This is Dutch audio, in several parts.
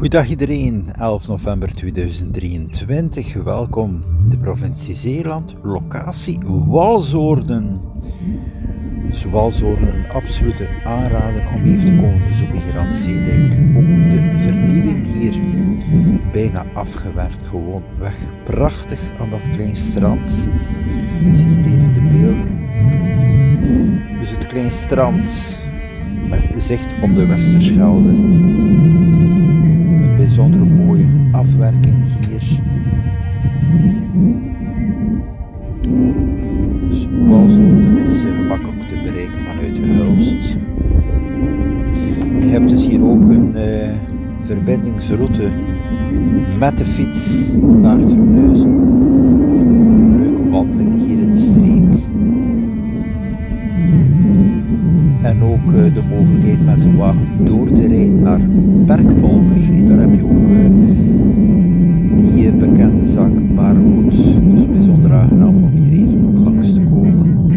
Goedendag iedereen, 11 november 2023, welkom in de provincie Zeeland, locatie Walshoorden. Dus Walshoorden, een absolute aanrader om even te komen bezoeken hier aan de Zeedijk. Ook de vernieuwing hier, bijna afgewerkt, gewoon weg, prachtig aan dat klein strand. Zie hier even de beelden. Dus het klein strand met zicht op de Westerschelde. Bijzonder mooie afwerking hier. Dus Walshoorden is gemakkelijk te bereiken vanuit Hulst. Je hebt dus hier ook een verbindingsroute met de fiets naar Terneuzen. Of een leuke wandeling hier in de streek. En ook de mogelijkheid met de wagen door te rijden naar Berkpolder. Daar heb je ook die bekende zaak Baargoed. Dus bijzonder aangenaam om hier even langs te komen.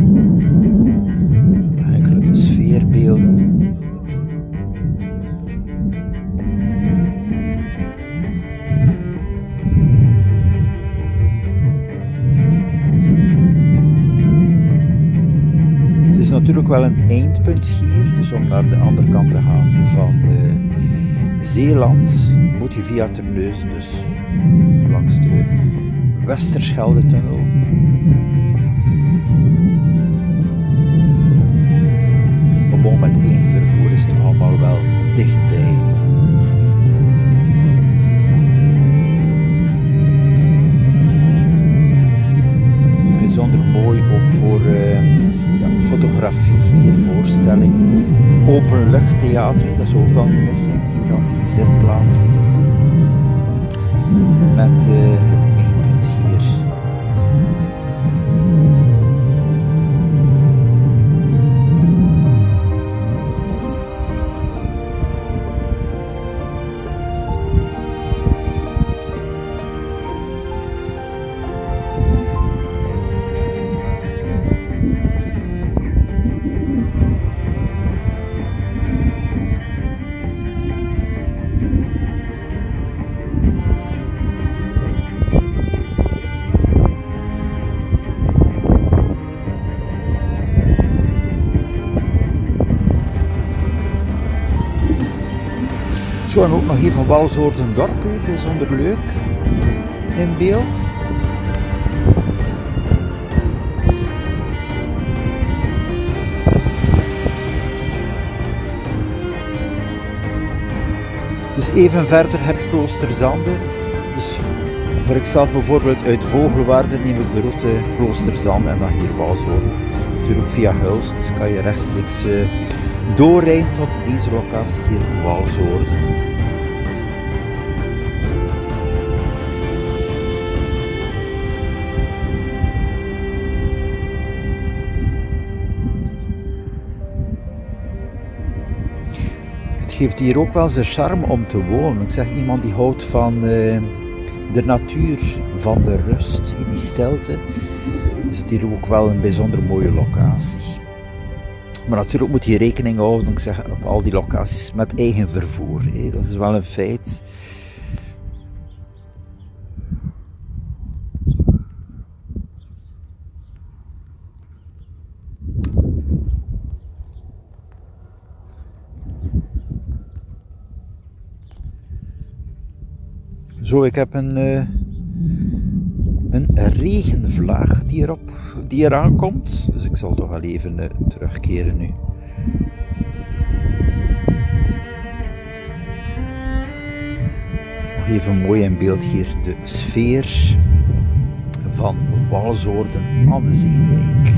Enkele sfeerbeelden. Het is natuurlijk wel een eindpunt hier, dus om naar de andere kant te gaan van Zeeland moet je via Terneuzen, dus langs de Westerschelde-tunnel. Maar met één vervoer is het allemaal wel dichtbij. Dus bijzonder mooi ook voor fotografie hier, voorstellingen. Openluchttheater, dat is ook wel niet missing, hier aan die zitplaatsen. Met het eindpunt hier. Zo, en ook nog even Walshoorden dorp, bijzonder leuk in beeld. Dus even verder heb je Kloosterzande. Dus voor ikzelf bijvoorbeeld uit Vogelwaarde neem ik de route Kloosterzande en dan hier Walshoorden. Natuurlijk via Hulst kan je rechtstreeks doorrijden tot deze locatie hier in Walshoorden. Het geeft hier ook wel zijn charme om te wonen. Ik zeg, iemand die houdt van de natuur, van de rust, die stilte, is het hier ook wel een bijzonder mooie locatie. Maar natuurlijk moet je rekening houden, ik zeg, op al die locaties met eigen vervoer. Dat is wel een feit. Zo, ik heb een regenvlaag die eraan komt, dus ik zal toch wel even terugkeren nu. Nog even mooi in beeld hier de sfeer van Walshoorden aan de Zeedijk.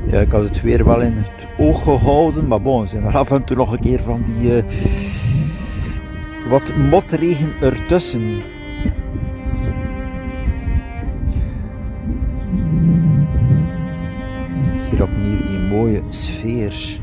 Ja, ik had het weer wel in het oog gehouden, maar bon, er zijn wel af en toe nog een keer van die wat motregen ertussen. Hier opnieuw die mooie sfeer.